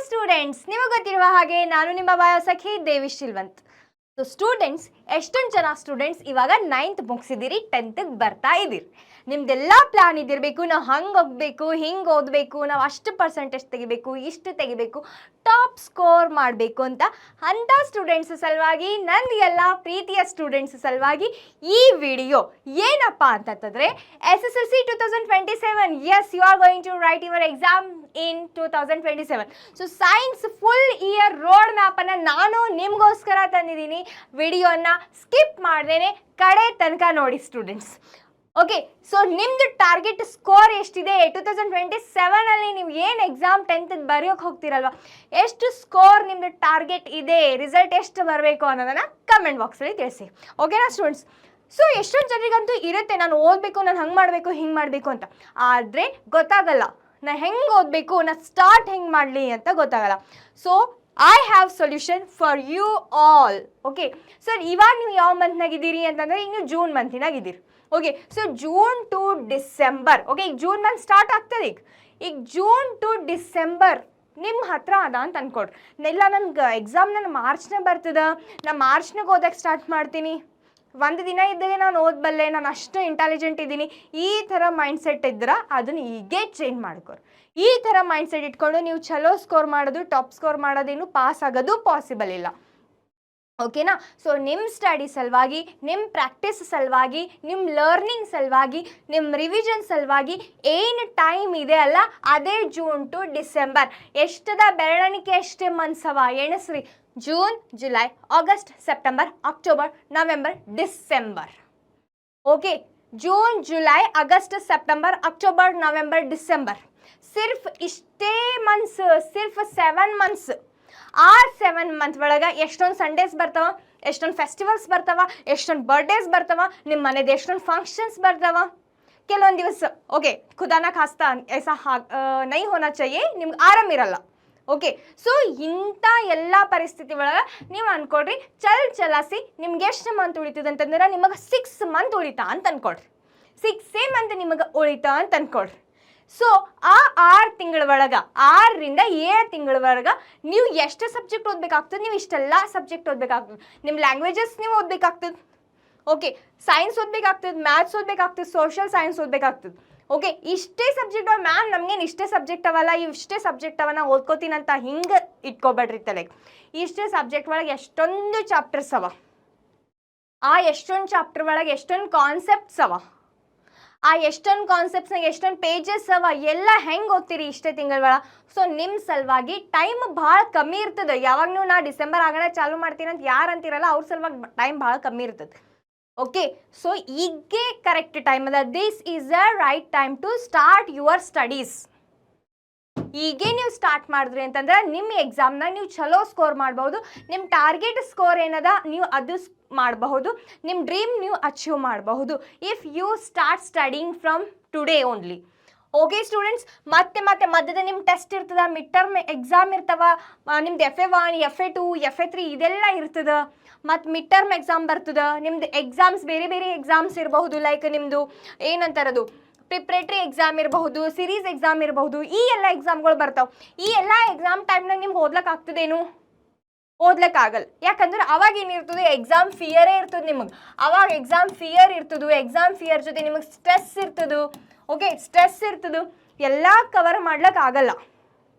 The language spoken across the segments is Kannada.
ಸ್ಟೂಡೆಂಟ್ಸ್, ನಿಮಗೆ ಗೊತ್ತಿರುವ ಹಾಗೆ ನಾನು ನಿಮ್ಮ ಬಾಯೋಸಖಿ ದೇವಿ ಶ್ರೀವಂತ್. ಸೊ ಸ್ಟೂಡೆಂಟ್ಸ್, ಎಷ್ಟೊಂದು ಜನ ಸ್ಟೂಡೆಂಟ್ಸ್ ಇವಾಗ 9th ಮುಗಿಸಿದಿರಿ, 10th ಬರ್ತಾ ಇದ್ದೀರಿ. ನಿಮ್ದೆಲ್ಲ ಪ್ಲಾನ್ ಇದಿರಬೇಕು, ನಾವು ಹಂಗೆ ಹೋಗಬೇಕು, ಹಿಂಗೆ ಓದಬೇಕು, ನಾವು ಅಷ್ಟು ಪರ್ಸೆಂಟೇಜ್ ತೆಗಿಬೇಕು, ಇಷ್ಟು ತೆಗಿಬೇಕು, ಟಾಪ್ ಸ್ಕೋರ್ ಮಾಡಬೇಕು ಅಂತ ಸ್ಟೂಡೆಂಟ್ಸ್ ಸಲುವಾಗಿ, ನನ್ನ ಪ್ರೀತಿಯ ಸ್ಟೂಡೆಂಟ್ಸ್ ಸಲುವಾಗಿ ಈ ವಿಡಿಯೋ ಏನಪ್ಪ ಅಂತಂತಂದರೆ SSLC 2027. Yes, you are going to write your exam in 2027. So science full year road ಮ್ಯಾಪನ್ನು ನಾನು ನಿಮಗೋಸ್ಕರ ತಂದಿದ್ದೀನಿ. ವಿಡಿಯೋನ ಸ್ಕಿಪ್ ಮಾಡ್ದೇನೆ ಕಡೆ ತನಕ ನೋಡಿ ಸ್ಟೂಡೆಂಟ್ಸ್. ಓಕೆ, ಸೊ ನಿಮ್ಮದು ಟಾರ್ಗೆಟ್ ಸ್ಕೋರ್ ಎಷ್ಟಿದೆ 2027ಅಲ್ಲಿ? ನೀವು ಏನು ಎಕ್ಸಾಮ್ 10th ಬರೆಯೋಕೆ ಹೋಗ್ತೀರಲ್ವ, ಎಷ್ಟು ಸ್ಕೋರ್ ನಿಮ್ಮದು ಟಾರ್ಗೆಟ್ ಇದೆ, ರಿಸಲ್ಟ್ ಎಷ್ಟು ಬರಬೇಕು ಅನ್ನೋದನ್ನು ಕಮೆಂಟ್ ಬಾಕ್ಸಲ್ಲಿ ತಿಳಿಸಿ. ಓಕೆನಾ ಸ್ಟೂಡೆಂಟ್ಸ್? ಸೊ ಎಷ್ಟೊಂದು ಜನರಿಗಂತೂ ಇರುತ್ತೆ, ನಾನು ಓದಬೇಕು, ನಾನು ಹಂಗೆ ಮಾಡಬೇಕು, ಹಿಂಗೆ ಮಾಡಬೇಕು ಅಂತ. ಆದರೆ ಗೊತ್ತಾಗಲ್ಲ, ನಾನು ಹೆಂಗೆ ಓದಬೇಕು, ನಾನು ಸ್ಟಾರ್ಟ್ ಹೆಂಗೆ ಮಾಡಲಿ ಅಂತ ಗೊತ್ತಾಗಲ್ಲ. So I have solution for you all. Okay sir, ಇವಾಗ ನೀವು ಯಾವ ಮಂತ್ನಾಗಿದ್ದೀರಿ ಅಂತಂದರೆ, ಈಗ ನೀವು ಜೂನ್ ಮಂತಿನಾಗಿದ್ದೀರಿ. Okay, so June to December. Okay, ಈಗ ಜೂನ್ ಮಂತ್ ಸ್ಟಾರ್ಟ್ ಆಗ್ತದೆ. ಈಗ ಜೂನ್ ಟು ಡಿಸೆಂಬರ್ ನಿಮ್ಮ ಹತ್ರ ಅದ ಅಂತ ಅನ್ಕೊಡ್ರಿ. ಇಲ್ಲ, ನನಗೆ ಎಕ್ಸಾಮ್ ನನ್ನ ಮಾರ್ಚ್ನಾಗ ಬರ್ತದೆ, ನಾನು ಮಾರ್ಚ್ನಾಗ ಓದಕ್ಕೆ ಸ್ಟಾರ್ಟ್ ಮಾಡ್ತೀನಿ, ಒಂದು ದಿನ ಇದ್ದರೆ ನಾನು ಓದಬಲ್ಲೆ, ನಾನು ಅಷ್ಟು ಇಂಟೆಲಿಜೆಂಟ್ ಇದ್ದೀನಿ, ಈ ಥರ ಮೈಂಡ್ಸೆಟ್ ಇದ್ರೆ ಅದನ್ನು ಹೀಗೆ ಚೇಂಜ್ ಮಾಡ್ಕೊರಿ. ಈ ಥರ ಮೈಂಡ್ಸೆಟ್ ಇಟ್ಕೊಂಡು ನೀವು ಚಲೋ ಸ್ಕೋರ್ ಮಾಡೋದು, ಟಾಪ್ ಸ್ಕೋರ್ ಮಾಡೋದೇನು, ಪಾಸ್ ಆಗೋದು ಪಾಸಿಬಲ್ ಇಲ್ಲ. ಓಕೆನಾ? ಸೊ ನಿಮ್ಮ ಸ್ಟಡಿ ಸಲುವಾಗಿ, ನಿಮ್ಮ ಪ್ರಾಕ್ಟೀಸ್ ಸಲುವಾಗಿ, ನಿಮ್ಮ ಲರ್ನಿಂಗ್ ಸಲುವಾಗಿ, ನಿಮ್ಮ ರಿವಿಷನ್ ಸಲುವಾಗಿ ಏನು ಟೈಮ್ ಇದೆ ಅಲ್ಲ, ಅದೇ ಜೂನ್ ಟು ಡಿಸೆಂಬರ್. ಎಷ್ಟದ ಬೆರಳಿಕೆ ಎಷ್ಟೇ ಮನ್ಸವ ಎಣಿಸ್ರಿ. June, July, August, September, October, November, December. Okay, June, July, August, September, October, November, December. ಸಿರ್ಫ್ ಇಷ್ಟೇ ಮಂತ್ಸ್, ಸಿರ್ಫ್ 7 ಮಂತ್ಸ್. ಆ 7 ಮಂತ್ ಒಳಗೆ ಎಷ್ಟೊಂದು ಸಂಡೇಸ್ ಬರ್ತಾವ, ಎಷ್ಟೊಂದು ಫೆಸ್ಟಿವಲ್ಸ್ ಬರ್ತಾವ, ಎಷ್ಟೊಂದು ಬರ್ಡೇಸ್ ಬರ್ತಾವ, ನಿಮ್ಮ ಮನೆದು ಎಷ್ಟೊಂದು ಫಂಕ್ಷನ್ಸ್ ಬರ್ತಾವ. ಕೆಲವೊಂದು ದಿವಸ ಓಕೆ ಖುದಾನ ಖಾಸ್ತಾ ಐಸಾ ನೈ ಹೋನಾ ಚಾಹಿಯೆ, ನಿಮ್ಗೆ ಆರಾಮ್ ಇರಲ್ಲ. ಓಕೆ, ಸೊ ಇಂಥ ಎಲ್ಲ ಪರಿಸ್ಥಿತಿ ಒಳಗೆ ನೀವು ಅಂದ್ಕೊಡ್ರಿ, ಚಲಾಸಿ ನಿಮ್ಗೆ ಎಷ್ಟು ಮಂತ್ ಉಳಿತದೆ ಅಂತಂದ್ರೆ, ನಿಮಗೆ 6 ಮಂತ್ ಉಳಿತಾ ಅಂತ ಅಂದ್ಕೊಡ್ರಿ. 6 ಮಂತ್ ನಿಮಗೆ ಉಳಿತಾ ಅಂತ ಅಂದ್ಕೊಡ್ರಿ. ಸೊ ಆ 6 ತಿಂಗಳ ಒಳಗೆ, 6ರಿಂದ 7 ತಿಂಗಳ ಒಳಗೆ ನೀವು ಎಷ್ಟು ಸಬ್ಜೆಕ್ಟ್ ಓದಬೇಕಾಗ್ತದೆ, ನೀವು ಇಷ್ಟೆಲ್ಲ ಸಬ್ಜೆಕ್ಟ್ ಓದಬೇಕಾಗ್ತದೆ. ನಿಮ್ಮ ಲ್ಯಾಂಗ್ವೇಜಸ್ ನೀವು ಓದಬೇಕಾಗ್ತದೆ. ಓಕೆ, ಸೈನ್ಸ್ ಓದಬೇಕಾಗ್ತದೆ, ಮ್ಯಾಥ್ಸ್ ಓದಬೇಕಾಗ್ತದೆ, ಸೋಷಿಯಲ್ ಸೈನ್ಸ್ ಓದಬೇಕಾಗ್ತದೆ. ಓಕೆ, ಇಷ್ಟೇ ಸಬ್ಜೆಕ್ಟ್ ಅವ ಮ್ಯಾಮ್, ನಮಗೇನು ಇಷ್ಟೇ ಸಬ್ಜೆಕ್ಟ್ ಅವಲ್ಲ, ಇಷ್ಟೇ ಸಬ್ಜೆಕ್ಟ್ ಅವನ್ನ ಓದ್ಕೋತೀನಿ ಅಂತ ಹಿಂಗೆ ಇಟ್ಕೊಬೇಡ್ರಿ ತಲೆಗೆ. ಇಷ್ಟೇ ಸಬ್ಜೆಕ್ಟ್ ಒಳಗೆ ಎಷ್ಟೊಂದು ಚಾಪ್ಟರ್ಸ್ ಅವ, ಆ ಎಷ್ಟೊಂದು ಚಾಪ್ಟರ್ ಒಳಗೆ ಎಷ್ಟೊಂದು ಕಾನ್ಸೆಪ್ಟ್ಸ್ ಅವ, ಆ ಎಷ್ಟೊಂದು ಕಾನ್ಸೆಪ್ಟ್ಸ್ನಾಗ ಎಷ್ಟೊಂದು ಪೇಜಸ್ ಅವ, ಎಲ್ಲ ಹೆಂಗೆ ಓದ್ತೀರಿ ಇಷ್ಟೇ ತಿಂಗಳ ಒಳಗೆ. ಸೊ ನಿಮ್ಮ ಸಲುವಾಗಿ ಟೈಮ್ ಭಾಳ ಕಮ್ಮಿ ಇರ್ತದೆ. ಯಾವಾಗ ನೀವು ನಾ ಡಿಸೆಂಬರ್ ಆಗಡೆ ಚಾಲೂ ಮಾಡ್ತೀನಿ ಅಂತ ಯಾರು ಅಂತೀರಲ್ಲ, ಅವ್ರ ಸಲುವಾಗಿ ಟೈಮ್ ಭಾಳ ಕಮ್ಮಿ ಇರ್ತದೆ. ಓಕೆ, ಸೊ ಈಗೇ ಕರೆಕ್ಟ್ ಟೈಮ್ ಅದ. This is a right time to start your studies. ಈಗೇ ನೀವು ಸ್ಟಾರ್ಟ್ ಮಾಡಿದ್ರಿ ಅಂತಂದ್ರೆ ನಿಮ್ಮ ಎಕ್ಸಾಮ್ನಾಗ ನೀವು ಚಲೋ ಸ್ಕೋರ್ ಮಾಡ್ಬೋದು. ನಿಮ್ಮ ಟಾರ್ಗೆಟ್ ಸ್ಕೋರ್ ಏನದ ನೀವು ಅದು ಮಾಡಬಹುದು, ನಿಮ್ಮ ಡ್ರೀಮ್ ನೀವು ಅಚೀವ್ ಮಾಡಬಹುದು if you start studying from today only. Okay students, ಮತ್ತೆ ಮಧ್ಯದ ನಿಮ್ಮ ಟೆಸ್ಟ್ ಇರ್ತದ, ಮಿಡ್ ಟರ್ಮ್ ಎಕ್ಸಾಮ್ ಇರ್ತವ, ನಿಮ್ದು FA1, FA2, FA3 ಇದೆಲ್ಲ ಇರ್ತದೆ. ಮತ್ತು ಮಿಡ್ ಟರ್ಮ್ ಎಕ್ಸಾಮ್ ಬರ್ತದೆ. ನಿಮ್ದು ಎಕ್ಸಾಮ್ಸ್ ಬೇರೆ ಬೇರೆ ಎಕ್ಸಾಮ್ಸ್ ಇರಬಹುದು, ಲೈಕ್ ನಿಮ್ಮದು ಏನಂತಾರದು ಪ್ರಿಪ್ರೇಟ್ರಿ ಎಕ್ಸಾಮ್ ಇರಬಹುದು, ಸಿರೀಸ್ ಎಕ್ಸಾಮ್ ಇರಬಹುದು, ಈ ಎಲ್ಲ ಎಕ್ಸಾಮ್ಗಳು ಬರ್ತಾವೆ. ಈ ಎಲ್ಲ ಎಕ್ಸಾಮ್ ಟೈಮ್ನಾಗ ನಿಮ್ಗೆ ಓದ್ಲಿಕ್ಕೆ ಆಗ್ತದೇನು? ಓದ್ಲಿಕ್ಕಾಗಲ್ಲ. ಯಾಕಂದ್ರೆ ಅವಾಗ ಏನಿರ್ತದೆ, ಎಕ್ಸಾಮ್ ಫಿಯರೇ ಇರ್ತದೆ ನಿಮಗೆ. ಅವಾಗ ಎಕ್ಸಾಮ್ ಫಿಯರ್ ಇರ್ತದೆ, ಎಕ್ಸಾಮ್ ಫಿಯರ್ ಜೊತೆ ನಿಮಗೆ ಸ್ಟ್ರೆಸ್ ಇರ್ತದೆ. ಓಕೆ, ಸ್ಟ್ರೆಸ್ ಇರ್ತದೆ, ಎಲ್ಲ ಕವರ್ ಮಾಡ್ಲಿಕ್ಕೆ ಆಗಲ್ಲ.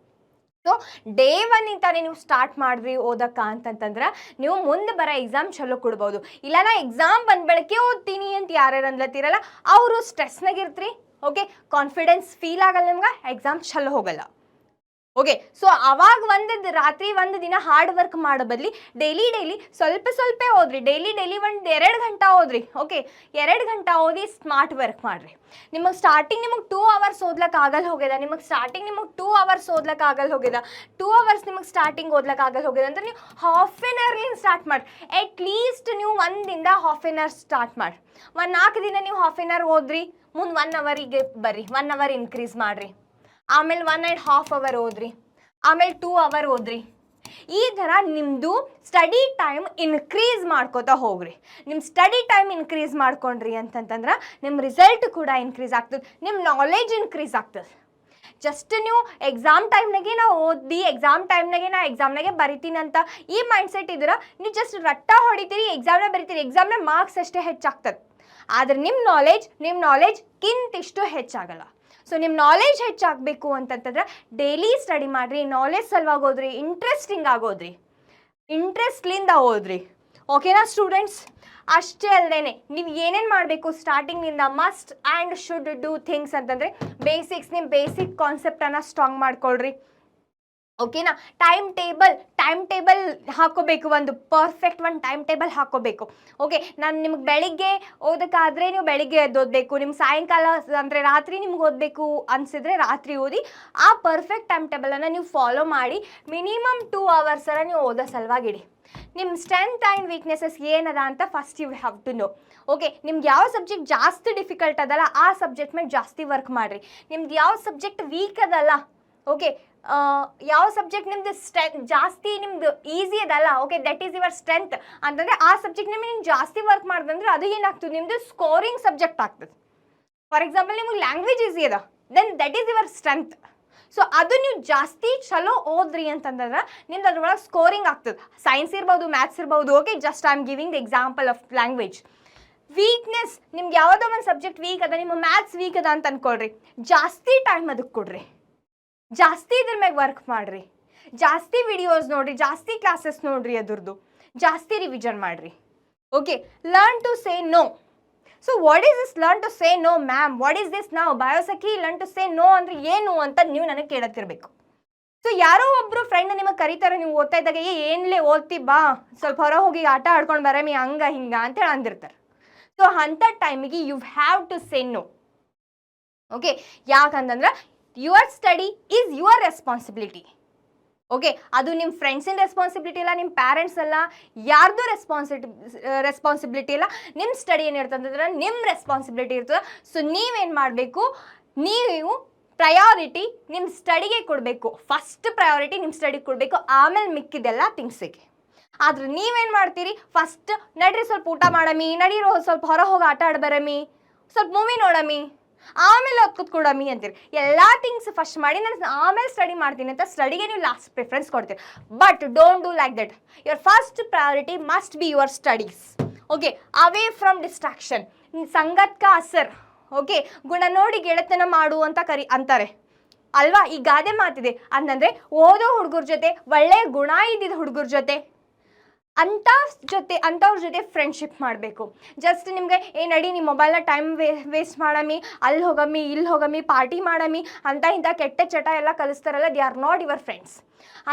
ಸೊ ಡೇ 1 ಇಂತಾನೆ ನೀವು ಸ್ಟಾರ್ಟ್ ಮಾಡಿದ್ರಿ ಓದಕ್ಕ ಅಂತಂತಂದ್ರೆ ನೀವು ಮುಂದೆ ಬರೋ ಎಕ್ಸಾಮ್ ಚಲೋ ಕೊಡ್ಬೋದು. ಇಲ್ಲ ನಾ ಎಕ್ಸಾಮ್ ಬಂದ ಬೆಳಗ್ಗೆ ಓದ್ತೀನಿ ಅಂತ ಯಾರ್ಯಾರು ಅನ್ಲತ್ತೀರಲ್ಲ, ಅವರು ಸ್ಟ್ರೆಸ್ನಾಗ ಇರ್ತೀರಿ. ಓಕೆ, ಕಾನ್ಫಿಡೆನ್ಸ್ ಫೀಲ್ ಆಗಲ್ಲ ನಿಮ್ಗೆ, ಎಕ್ಸಾಮ್ ಚಲೋ ಹೋಗಲ್ಲ. ಓಕೆ, ಸೊ ಅವಾಗ ರಾತ್ರಿ ಒಂದು ದಿನ ಹಾರ್ಡ್ ವರ್ಕ್ ಮಾಡೋ ಬದಲಿ ಡೈಲಿ ಸ್ವಲ್ಪ ಓದ್ರಿ. ಡೈಲಿ 1-2 ಗಂಟೆ ಓದ್ರಿ. ಓಕೆ, 2 ಗಂಟೆ ಓದಿ ಸ್ಮಾರ್ಟ್ ವರ್ಕ್ ಮಾಡಿರಿ. ನಿಮಗೆ ಸ್ಟಾರ್ಟಿಂಗ್ 2 ಅವರ್ಸ್ ಓದ್ಲಿಕ್ಕೆ ಆಗಲ್ಲ ಹೋಗ್ಯದ, ನಿಮಗೆ ಸ್ಟಾರ್ಟಿಂಗ್ 2 ಅವರ್ಸ್ ಓದ್ಲಿಕ್ಕೆ ಆಗಲ್ಲ ಹೋಗ್ಯದ, 2 ಅವರ್ಸ್ ನಿಮಗೆ ಸ್ಟಾರ್ಟಿಂಗ್ ಓದ್ಲಿಕ್ಕೆ ಆಗಲ್ಲ ಹೋಗ್ಯದ ಅಂದ್ರೆ ನೀವು ಹಾಫ್ ಆನ್ ಅವರ್ಲಿಂದ ಸ್ಟಾರ್ಟ್ ಮಾಡಿ. ಅಟ್ಲೀಸ್ಟ್ ನೀವು 1 ದಿನ ಹಾಫ್ ಆನ್ ಅವರ್ ಸ್ಟಾರ್ಟ್ ಮಾಡಿ. 4 ದಿನ ನೀವು ಹಾಫ್ ಆನ್ ಅವರ್ ಓದ್ರಿ, ಮುಂದೆ 1 ಅವರಿಗೆ ಬರ್ರಿ, 1 ಅವರ್ ಇನ್ಕ್ರೀಸ್ ಮಾಡಿರಿ. ಆಮೇಲೆ 1.5 ಅವರ್ ಓದ್ರಿ, ಆಮೇಲೆ 2 ಅವರ್ ಓದ್ರಿ. ಈ ಥರ ನಿಮ್ಮದು ಸ್ಟಡಿ ಟೈಮ್ ಇನ್ಕ್ರೀಸ್ ಮಾಡ್ಕೋತಾ ಹೋಗ್ರಿ. ನಿಮ್ಮ ಸ್ಟಡಿ ಟೈಮ್ ಇನ್ಕ್ರೀಸ್ ಮಾಡ್ಕೊಂಡ್ರಿ ಅಂತಂತಂದ್ರೆ ನಿಮ್ಮ ರಿಸಲ್ಟ್ ಕೂಡ ಇನ್ಕ್ರೀಸ್ ಆಗ್ತದೆ, ನಿಮ್ಮ ನಾಲೆಜ್ ಇನ್ಕ್ರೀಸ್ ಆಗ್ತದೆ. ಜಸ್ಟ್ ನೀವು ಎಕ್ಸಾಮ್ ಟೈಮ್ನಾಗೆ ನಾವು ಓದಿ ಎಕ್ಸಾಮ್ನಾಗೆ ಬರಿತೀನಿ ಅಂತ ಈ ಮೈಂಡ್ಸೆಟ್ ಇದ್ರೆ ನೀವು ಜಸ್ಟ್ ರಟ್ಟ ಹೊಡಿತೀರಿ, ಎಕ್ಸಾಮ್ನ ಬರಿತೀರಿ, ಎಕ್ಸಾಮ್ನ ಮಾರ್ಕ್ಸ್ ಅಷ್ಟೇ ಹೆಚ್ಚಾಗ್ತದೆ. ಆದರೆ ನಿಮ್ಮ ನಾಲೆಜ್ಗಿಂತಿಷ್ಟು ಹೆಚ್ಚಾಗಲ್ಲ. ಸೊ ನಿಮ್ಮ ನಾಲೆಜ್ ಹೆಚ್ಚಾಗಬೇಕು ಅಂತಂತಂದ್ರೆ ಡೈಲಿ ಸ್ಟಡಿ ಮಾಡಿರಿ, ನಾಲೆಜ್ ಸಲುವಾಗಿ ಓದ್ರಿ, ಇಂಟ್ರೆಸ್ಟಿಂಗ್ ಆಗೋದ್ರಿ, ಇಂಟ್ರೆಸ್ಟ್ಲಿಂದ ಓದ್ರಿ. ಓಕೆನಾ ಸ್ಟೂಡೆಂಟ್ಸ್? ಅಷ್ಟೇ ಅಲ್ಲದೆ ನೀವು ಏನೇನು ಮಾಡಬೇಕು ಸ್ಟಾರ್ಟಿಂಗಿಂದ must and should do things ಅಂತಂದರೆ ನಿಮ್ಮ ಬೇಸಿಕ್ ಕಾನ್ಸೆಪ್ಟನ್ನು ಸ್ಟ್ರಾಂಗ್ ಮಾಡ್ಕೊಳ್ರಿ. ಓಕೆನಾ? ಟೈಮ್ ಟೇಬಲ್ ಹಾಕೋಬೇಕು, ಒಂದು ಪರ್ಫೆಕ್ಟ್ ಒಂದು ಟೈಮ್ ಟೇಬಲ್ ಹಾಕೋಬೇಕು. ಓಕೆ, ನಾನು ನಿಮ್ಗೆ ಬೆಳಿಗ್ಗೆ ಓದೋಕ್ಕಾದರೆ ನೀವು ಬೆಳಿಗ್ಗೆ ಎದ್ದು ಓದಬೇಕು, ನಿಮ್ಗೆ ಸಾಯಂಕಾಲ ಅಂದರೆ ರಾತ್ರಿ ನಿಮ್ಗೆ ಓದಬೇಕು ಅನಿಸಿದ್ರೆ ರಾತ್ರಿ ಓದಿ. ಆ ಪರ್ಫೆಕ್ಟ್ ಟೈಮ್ ಟೇಬಲನ್ನು ನೀವು ಫಾಲೋ ಮಾಡಿ ಮಿನಿಮಮ್ 2 hours ನೀವು ಓದೋ ಸಲುವಾಗಿಡಿ. ನಿಮ್ಮ ಸ್ಟ್ರೆಂತ್ ಆ್ಯಂಡ್ ವೀಕ್ನೆಸಸ್ ಏನದ ಅಂತ first you have to know. Okay, ನಿಮ್ಗೆ ಯಾವ ಸಬ್ಜೆಕ್ಟ್ ಜಾಸ್ತಿ ಡಿಫಿಕಲ್ಟ್ ಅದಲ್ಲ ಆ ಸಬ್ಜೆಕ್ಟ್ ಮೇಲೆ ಜಾಸ್ತಿ ವರ್ಕ್ ಮಾಡಿರಿ. ನಿಮ್ದು ಯಾವ ಸಬ್ಜೆಕ್ಟ್ ವೀಕ್ ಅದಲ್ಲ, ಓಕೆ, ಯಾವ ಸಬ್ಜೆಕ್ಟ್ ನಿಮ್ದು ಜಾಸ್ತಿ ನಿಮ್ದು ಈಸಿ ಅದಲ್ಲ, okay, that is your strength ಅಂತಂದರೆ ಆ ಸಬ್ಜೆಕ್ಟ್ ನಿಮಗೆ ನೀವು ಜಾಸ್ತಿ ವರ್ಕ್ ಮಾಡಿದ್ರೆ ಅದು ಏನಾಗ್ತದೆ, ನಿಮ್ಮದು ಸ್ಕೋರಿಂಗ್ ಸಬ್ಜೆಕ್ಟ್ ಆಗ್ತದೆ. ಫಾರ್ ಎಕ್ಸಾಂಪಲ್ ನಿಮ್ಗೆ ಲ್ಯಾಂಗ್ವೇಜ್ ಈಸಿ ಅದ, then that is your strength. So ಅದು ನೀವು ಜಾಸ್ತಿ ಚಲೋ ಓದ್ರಿ ಅಂತಂದ್ರೆ ನಿಮ್ದು ಅದ್ರೊಳಗೆ ಸ್ಕೋರಿಂಗ್ ಆಗ್ತದೆ. ಸೈನ್ಸ್ ಇರ್ಬೋದು, ಮ್ಯಾಥ್ಸ್ ಇರ್ಬೋದು. Okay, just I am giving the example of language. Weakness, ನಿಮ್ಗೆ ಯಾವುದೋ ಒಂದು ಸಬ್ಜೆಕ್ಟ್ ವೀಕ್ ಅದ, ನಿಮ್ಮ ಮ್ಯಾಥ್ಸ್ ವೀಕ್ ಅದ ಅಂತ ಅನ್ಕೊಳ್ರಿ, ಜಾಸ್ತಿ ಟೈಮ್ ಅದಕ್ಕೆ ಕೊಡ್ರಿ, ಜಾಸ್ತಿ ಇದ್ರ ಮ್ಯಾಗ ವರ್ಕ್ ಮಾಡಿರಿ, ಜಾಸ್ತಿ ವಿಡಿಯೋಸ್ ನೋಡಿರಿ, ಜಾಸ್ತಿ ಕ್ಲಾಸಸ್ ನೋಡಿರಿ, ಅದ್ರದ್ದು ಜಾಸ್ತಿ ರಿವಿಷನ್ ಮಾಡಿರಿ. Okay, learn to say no. So what is this learn to say no ma'am, what is this ನಾವು ಬಯೋಸಖಿ ಲರ್ನ್ ಟು ಸೇ ನೋ ಅಂದರೆ ಏನು ಅಂತ ನೀವು ನನಗೆ ಕೇಳತ್ತಿರ್ಬೇಕು. ಸೊ ಯಾರೋ ಒಬ್ಬರು ಫ್ರೆಂಡ್ ನಿಮಗೆ ಕರೀತಾರೆ, ನೀವು ಓದ್ತಾ ಇದ್ದಾಗ ಏನ್ಲೇ ಓದ್ತಿ ಬಾ ಸ್ವಲ್ಪ ಹೊರ ಹೋಗಿ ಆಟ ಆಡ್ಕೊಂಡು ಬರಮಿ ಹಂಗ ಹಿಂಗ ಅಂತೇಳಿ ಅಂದಿರ್ತಾರೆ. ಸೊ ಅಂಥ ಟೈಮಿಗೆ you have to say no. Okay, ಯಾಕಂತಂದ್ರೆ your study is your responsibility. Okay, ಅದು ನಿಮ್ಮ ಫ್ರೆಂಡ್ಸಿನ ರೆಸ್ಪಾನ್ಸಿಬಿಲಿಟಿ ಇಲ್ಲ, ನಿಮ್ಮ ಪ್ಯಾರೆಂಟ್ಸ್ ಅಲ್ಲ, ಯಾರ್ದು ರೆಸ್ಪಾನ್ಸಿಬಿಲಿಟಿ ಇಲ್ಲ. ನಿಮ್ಮ ಸ್ಟಡಿ ಏನಿರ್ತಂತಂದ್ರೆ ನಿಮ್ಮ ರೆಸ್ಪಾನ್ಸಿಬಿಲಿಟಿ ಇರ್ತದೆ. ಸೊ ನೀವೇನು ಮಾಡಬೇಕು, ನೀವು ಪ್ರಯಾರಿಟಿ ನಿಮ್ಮ ಸ್ಟಡಿಗೆ ಕೊಡಬೇಕು. ಫಸ್ಟ್ ಪ್ರಯಾರಿಟಿ ನಿಮ್ಮ ಸ್ಟಡಿಗೆ ಕೊಡಬೇಕು, ಆಮೇಲೆ ಮಿಕ್ಕಿದೆಲ್ಲ ಥಿಂಗ್ಸಿಗೆ. ಆದ್ರೆ ನೀವೇನು ಮಾಡ್ತೀರಿ, ಫಸ್ಟ್ ನಡ್ರಿ ಸ್ವಲ್ಪ ಊಟ ಮಾಡಮಿ, ನಡೀರೋ ಸ್ವಲ್ಪ ಹೊರ ಹೋಗಿ ಆಟ ಆಡ್ಬರಮಿ, ಸ್ವಲ್ಪ ಮೂವಿ ನೋಡಮಿ, ಆಮೇಲೆ ಕೂತ್ಕೊಡಮಿ ಅಂತೀರಿ. ಎಲ್ಲ ಥಿಂಗ್ಸ್ ಫಸ್ಟ್ ಮಾಡಿ ನಾನು ಆಮೇಲೆ ಸ್ಟಡಿ ಮಾಡ್ತೀನಿ ಅಂತ ಸ್ಟಡಿಗೆ ನೀವು ಲಾಸ್ಟ್ ಪ್ರಿಫರೆನ್ಸ್ ಕೊಡ್ತೀರಿ. But don't do like that. Your first priority must be your studies. Okay, away from distraction. ಸಂಗತ್ ಕಾ ಅಸರ್. ಓಕೆ, ಗುಣ ನೋಡಿ ಗೆಳೆತನ ಮಾಡು ಅಂತ ಅಂತಾರೆ ಅಲ್ವಾ, ಈ ಗಾದೆ ಮಾತಿದೆ. ಅಂತಂದರೆ ಓದೋ ಹುಡುಗರ ಜೊತೆ, ಒಳ್ಳೆಯ ಗುಣ ಇದ್ದಿದ್ದ ಹುಡುಗರ ಜೊತೆ, ಅಂಥವ್ರ ಜೊತೆ ಫ್ರೆಂಡ್ಶಿಪ್ ಮಾಡಬೇಕು. ಜಸ್ಟ್ ನಿಮಗೆ ನಡಿ ನಿಮ್ಮ ಮೊಬೈಲ್ನ ಟೈಮ್ ವೇಸ್ಟ್ ಮಾಡಮಿ, ಅಲ್ಲಿ ಹೋಗಮ್ಮಿ, ಇಲ್ಲಿ ಹೋಗಮ್ಮಿ, ಪಾರ್ಟಿ ಮಾಡಮಿ ಅಂತ ಇಂಥ ಕೆಟ್ಟ ಚಟ ಎಲ್ಲ ಕಲಿಸ್ತಾರಲ್ಲ, they are not your friends.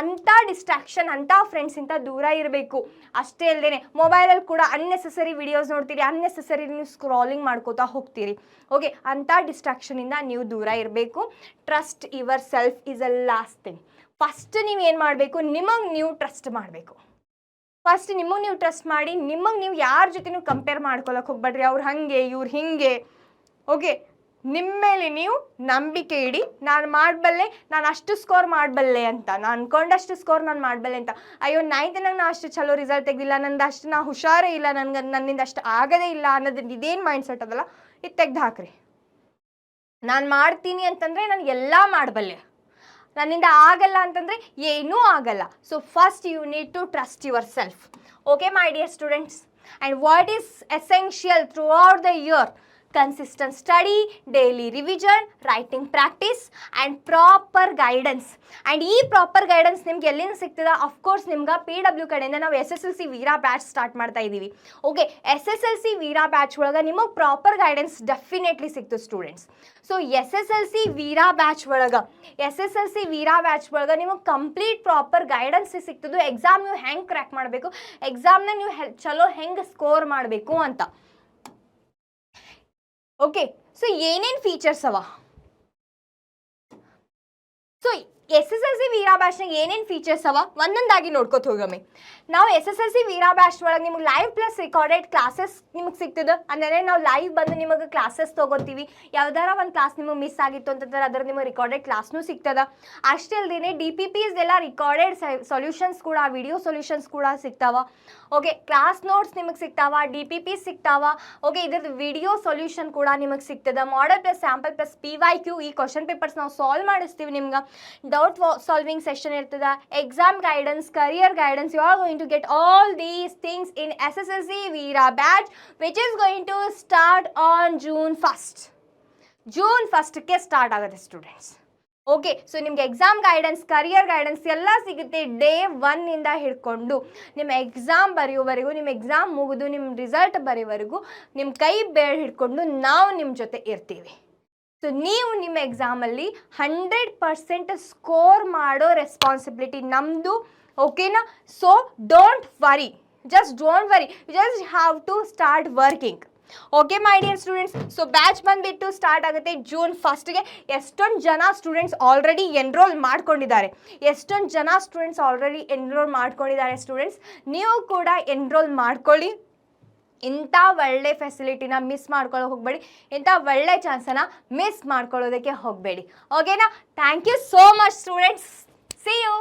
ಅಂಥ ಡಿಸ್ಟ್ರಾಕ್ಷನ್, ಅಂಥ ಫ್ರೆಂಡ್ಸಿಂದ ದೂರ ಇರಬೇಕು. ಅಷ್ಟೇ ಅಲ್ಲದೆ ಮೊಬೈಲಲ್ಲಿ ಕೂಡ ಅನ್ನೆಸೆಸರಿ ವಿಡಿಯೋಸ್ ನೋಡ್ತೀರಿ, ಅನ್ನೆಸೆಸರಿ ನೀವು ಸ್ಕ್ರಾಲಿಂಗ್ ಮಾಡ್ಕೋತಾ ಹೋಗ್ತೀರಿ. ಓಕೆ, ಅಂಥ ಡಿಸ್ಟ್ರಾಕ್ಷನಿಂದ ನೀವು ದೂರ ಇರಬೇಕು. Trust yourself is a last thing. First ನೀವು ಏನು ಮಾಡಬೇಕು, ನಿಮಗೆ ನೀವು ಟ್ರಸ್ಟ್ ಮಾಡಬೇಕು. ಫಸ್ಟ್ ನಿಮಗೆ ನೀವು ಟ್ರಸ್ಟ್ ಮಾಡಿ, ನಿಮಗೆ ನೀವು ಯಾರ ಜೊತೆ ನೀವು ಕಂಪೇರ್ ಮಾಡ್ಕೊಳಕ್ಕೆ ಹೋಗ್ಬೇಡ್ರಿ, ಅವ್ರು ಹಾಗೆ ಇವ್ರು ಹಿಂಗೆ. ಓಕೆ, ನಿಮ್ಮ ಮೇಲೆ ನೀವು ನಂಬಿಕೆ ಇಡಿ. ನಾನು ಮಾಡಬಲ್ಲೆ, ನಾನು ಅಷ್ಟು ಸ್ಕೋರ್ ಮಾಡಬಲ್ಲೆ ಅಂತ, ನಾನು ಅಂದ್ಕೊಂಡಷ್ಟು ಸ್ಕೋರ್ ನಾನು ಮಾಡಬಲ್ಲೆ ಅಂತ. ಅಯ್ಯೋ 9th ನಾನು ಅಷ್ಟು ಚಲೋ ರಿಸಲ್ಟ್ ತೆಗೆದಿಲ್ಲ, ನಂದು ಅಷ್ಟು ನಾ ಹುಷಾರೇ ಇಲ್ಲ, ನನ್ನಿಂದ ಅಷ್ಟು ಆಗದೇ ಇಲ್ಲ ಅನ್ನೋದು ಇದೇನು ಮೈಂಡ್ಸೆಟ್ ಅದಲ್ಲ, ಇದು ತೆಗ್ದು ಹಾಕ್ರಿ. ನಾನು ಮಾಡ್ತೀನಿ ಅಂತಂದರೆ ನಾನು ಎಲ್ಲ ಮಾಡಬಲ್ಲೆ, ನನ್ನಿಂದ ಆಗಲ್ಲ ಅಂತಂದರೆ ಏನೂ ಆಗಲ್ಲ. So first you need to trust yourself. Okay my dear students, and what is essential throughout the year? Consistent study, daily revision, writing practice and proper guidance. ಆ್ಯಂಡ್ ಈ ಪ್ರಾಪರ್ ಗೈಡೆನ್ಸ್ ನಿಮ್ಗೆ ಎಲ್ಲಿಂದ ಸಿಗ್ತದೆ? ಅಫ್ಕೋರ್ಸ್ ನಿಮ್ಗೆ PW ಕಡೆಯಿಂದ ನಾವು SSLC ವೀರಾ ಬ್ಯಾಚ್ ಸ್ಟಾರ್ಟ್ ಮಾಡ್ತಾ ಇದ್ದೀವಿ. ಓಕೆ, SSLC ವೀರಾ ಬ್ಯಾಚ್ ಒಳಗೆ ನಿಮಗೆ ಪ್ರಾಪರ್ ಗೈಡೆನ್ಸ್ ಡೆಫಿನೆಟ್ಲಿ ಸಿಕ್ತು students. So SSLC Veera batch ಒಳಗೆ ನಿಮಗೆ ಕಂಪ್ಲೀಟ್ ಪ್ರಾಪರ್ ಗೈಡೆನ್ಸ್ ಸಿಗ್ತದೆ. ಎಕ್ಸಾಮ್ ನೀವು ಹೆಂಗೆ ಕ್ರ್ಯಾಕ್ ಮಾಡಬೇಕು, ಎಕ್ಸಾಮ್ನ ನೀವು ಚಲೋ ಹೆಂಗೆ ಸ್ಕೋರ್ ಮಾಡಬೇಕು ಅಂತ. ಓಕೆ, ಸೊ ಏನೇನು ಫೀಚರ್ಸ್ ಅವ? ಸೊ SSLC ವೀರಾ ಬ್ಯಾಚ್ನಾಗ ಏನೇನು ಫೀಚರ್ಸ್ ಅವ ಒಂದೊಂದಾಗಿ ನೋಡ್ಕೊತ ಹೋಗಮ್ಮಿ. ನಾವು SSLC ವೀರಾ ಬ್ಯಾಚ್ ಒಳಗೆ ನಿಮ್ಗೆ ಲೈವ್ ಪ್ಲಸ್ ರೆಕಾರ್ಡೆಡ್ ಕ್ಲಾಸಸ್ ನಿಮಗೆ ಸಿಗ್ತದೆ. ಅಂದರೆ ನಾವು ಲೈವ್ ಬಂದು ನಿಮಗೆ ಕ್ಲಾಸಸ್ ತೊಗೋತೀವಿ. ಯಾವ್ದಾರ ಒಂದು ಕ್ಲಾಸ್ ನಿಮಗೆ ಮಿಸ್ ಆಗಿತ್ತು ಅಂತಂದ್ರೆ ಅದರ ನಿಮಗೆ ರಿಕಾರ್ಡೆಡ್ ಕ್ಲಾಸ್ನೂ ಸಿಗ್ತದೆ. ಅಷ್ಟೇ ಅಲ್ಲದೆ DPPs ಎಲ್ಲ ರಿಕಾರ್ಡೆಡ್ ಸೊಲ್ಯೂಷನ್ಸ್ ಕೂಡ, ವಿಡಿಯೋ ಸೊಲ್ಯೂಷನ್ಸ್ ಕೂಡ ಸಿಗ್ತಾವ. ಓಕೆ, ಕ್ಲಾಸ್ ನೋಟ್ಸ್ ನಿಮಗೆ ಸಿಗ್ತಾವ, DPP ಸಿಗ್ತಾವ. ಓಕೆ, ಇದ್ರದ್ದು ವಿಡಿಯೋ ಸೊಲ್ಯೂಷನ್ ಕೂಡ ನಿಮಗೆ ಸಿಗ್ತದೆ. Model plus sample plus PYQ ಈ ಕ್ವಶನ್ ಪೇಪರ್ಸ್ ನಾವು ಸಾಲ್ವ್ ಮಾಡಿಸ್ತೀವಿ. ನಿಮ್ಗೆ ಡೌಟ್ ಸಾಲ್ವಿಂಗ್ ಸೆಷನ್ ಇರ್ತದೆ, exam guidance, career guidance. You are going to get all these things in SSLC Veera batch which is going to start on June 1st. June 1ಕ್ಕೆ ಸ್ಟಾರ್ಟ್ ಆಗುತ್ತೆ ಸ್ಟೂಡೆಂಟ್ಸ್. ಓಕೆ, ಸೊ ನಿಮ್ಗೆ ಎಕ್ಸಾಮ್ ಗೈಡೆನ್ಸ್, ಕರಿಯರ್ ಗೈಡೆನ್ಸ್ ಎಲ್ಲ ಸಿಗುತ್ತೆ. ಡೇ 1ಇಂದ ಹಿಡ್ಕೊಂಡು ನಿಮ್ಮ ಎಕ್ಸಾಮ್ ಬರೆಯೋವರೆಗೂ, ನಿಮ್ಮ ಎಕ್ಸಾಮ್ ಮುಗಿದು ನಿಮ್ಮ ರಿಸಲ್ಟ್ ಬರೆಯೋವರೆಗೂ ನಿಮ್ಮ ಕೈ ಬೇಡ ಹಿಡ್ಕೊಂಡು ನಾವು ನಿಮ್ಮ ಜೊತೆ ಇರ್ತೀವಿ. ಸೊ ನೀವು ನಿಮ್ಮ ಎಕ್ಸಾಮಲ್ಲಿ 100% ಸ್ಕೋರ್ ಮಾಡೋ ರೆಸ್ಪಾನ್ಸಿಬಿಲಿಟಿ ನಮ್ಮದು. ಓಕೆನಾ? So don't worry, just have to start working. Okay my dear students, so batch ಬಂದುಬಿಟ್ಟು ಸ್ಟಾರ್ಟ್ ಆಗುತ್ತೆ June 1ಗೆ. ಎಷ್ಟೊಂದು ಜನ ಸ್ಟೂಡೆಂಟ್ಸ್ ಆಲ್ರೆಡಿ ಎನ್ರೋಲ್ ಮಾಡ್ಕೊಂಡಿದ್ದಾರೆ. ಸ್ಟೂಡೆಂಟ್ಸ್ ನೀವು ಕೂಡ ಎನ್ರೋಲ್ ಮಾಡ್ಕೊಳ್ಳಿ. ಇಂಥ ಒಳ್ಳೆ ಫೆಸಿಲಿಟಿನ ಮಿಸ್ ಮಾಡ್ಕೊಳ್ಳೋ ಹೋಗಬೇಡಿ. ಇಂಥ ಒಳ್ಳೆ ಚಾನ್ಸನ್ನು ಮಿಸ್ ಮಾಡ್ಕೊಳ್ಳೋದಕ್ಕೆ ಹೋಗಬೇಡಿ. ಓಕೆನಾ? Thank you so much students. See you.